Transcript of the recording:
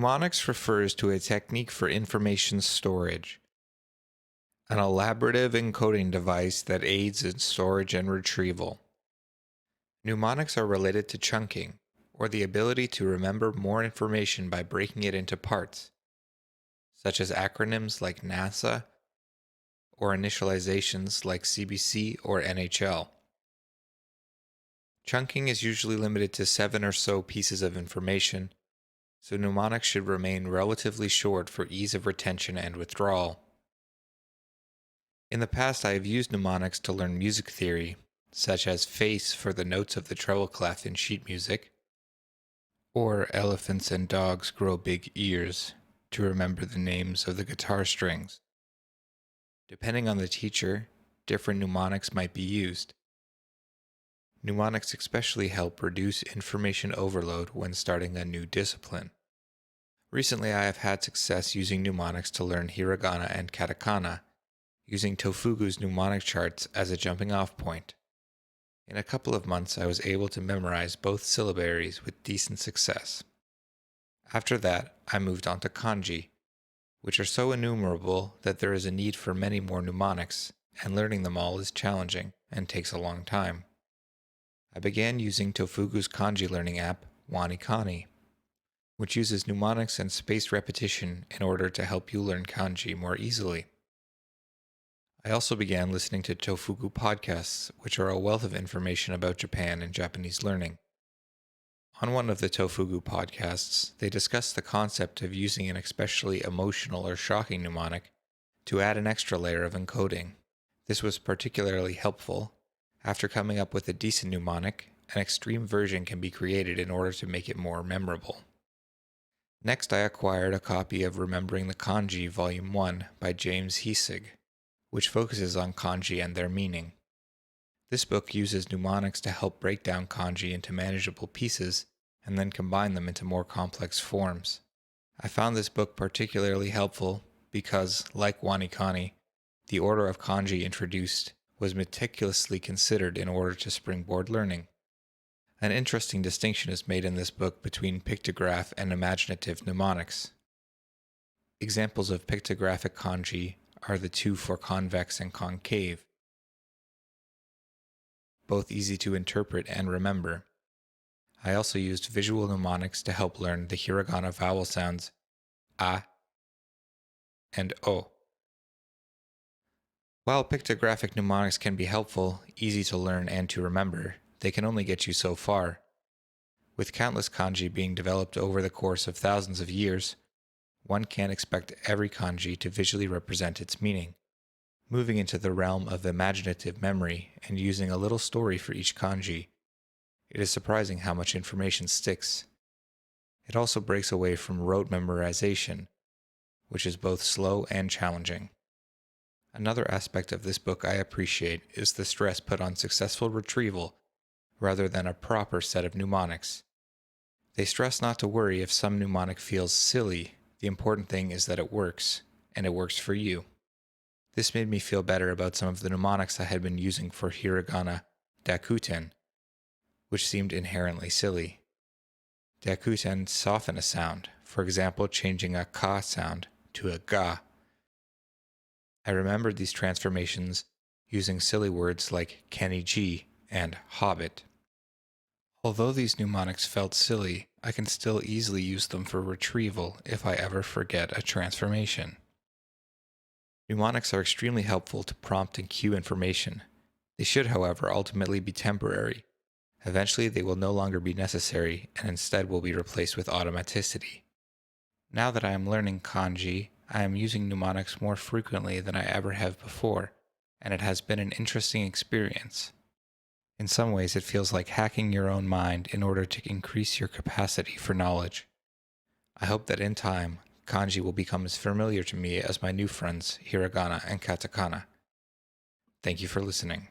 Mnemonics refers to a technique for information storage, an elaborative encoding device that aids in storage and retrieval. Mnemonics are related to chunking, or the ability to remember more information by breaking it into parts, such as acronyms like NASA or initializations like CBC or NHL. Chunking is usually limited to 7 or so pieces of information, so mnemonics should remain relatively short for ease of retention and withdrawal. In the past, I have used mnemonics to learn music theory, such as face for the notes of the treble clef in sheet music, or elephants and dogs grow big ears to remember the names of the guitar strings. Depending on the teacher, different mnemonics might be used. Mnemonics especially help reduce information overload when starting a new discipline. Recently, I have had success using mnemonics to learn hiragana and katakana, using tofugu's mnemonic charts as a jumping-off point. In a couple of months, I was able to memorize both syllabaries with decent success. After that, I moved on to kanji, which are so innumerable that there is a need for many more mnemonics, and learning them all is challenging and takes a long time. I began using tofugu's kanji learning app, wanikani, which uses mnemonics and spaced repetition in order to help you learn kanji more easily. I also began listening to tofugu podcasts, which are a wealth of information about Japan and Japanese learning. On one of the tofugu podcasts, they discussed the concept of using an especially emotional or shocking mnemonic to add an extra layer of encoding. This was particularly helpful. After coming up with a decent mnemonic, an extreme version can be created in order to make it more memorable. Next, I acquired a copy of Remembering the Kanji Volume 1 by James Hiesig, which focuses on kanji and their meaning. This book uses mnemonics to help break down kanji into manageable pieces and then combine them into more complex forms. I found this book particularly helpful because, like wanikani, the order of kanji introduced was meticulously considered in order to springboard learning. An interesting distinction is made in this book between pictograph and imaginative mnemonics. Examples of pictographic kanji are the two for convex and concave, both easy to interpret and remember. I also used visual mnemonics to help learn the hiragana vowel sounds a and o. While pictographic mnemonics can be helpful, easy to learn and to remember, they can only get you so far. With countless kanji being developed over the course of thousands of years, one can't expect every kanji to visually represent its meaning. Moving into the realm of imaginative memory and using a little story for each kanji, it is surprising how much information sticks. It also breaks away from rote memorization, which is both slow and challenging. Another aspect of this book I appreciate is the stress put on successful retrieval rather than a proper set of mnemonics. They stress not to worry if some mnemonic feels silly. The important thing is that it works, and it works for you. This made me feel better about some of the mnemonics I had been using for hiragana dakuten, which seemed inherently silly. Dakuten soften a sound, for example changing a ka sound to a ga. I remembered these transformations using silly words like keniji and hobbit. Although these mnemonics felt silly, I can still easily use them for retrieval if I ever forget a transformation. Mnemonics are extremely helpful to prompt and cue information. They should, however, ultimately be temporary. Eventually, they will no longer be necessary and instead will be replaced with automaticity. Now that I am learning kanji, I am using mnemonics more frequently than I ever have before, and it has been an interesting experience. In some ways, it feels like hacking your own mind in order to increase your capacity for knowledge. I hope that in time, kanji will become as familiar to me as my new friends, hiragana and katakana. Thank you for listening.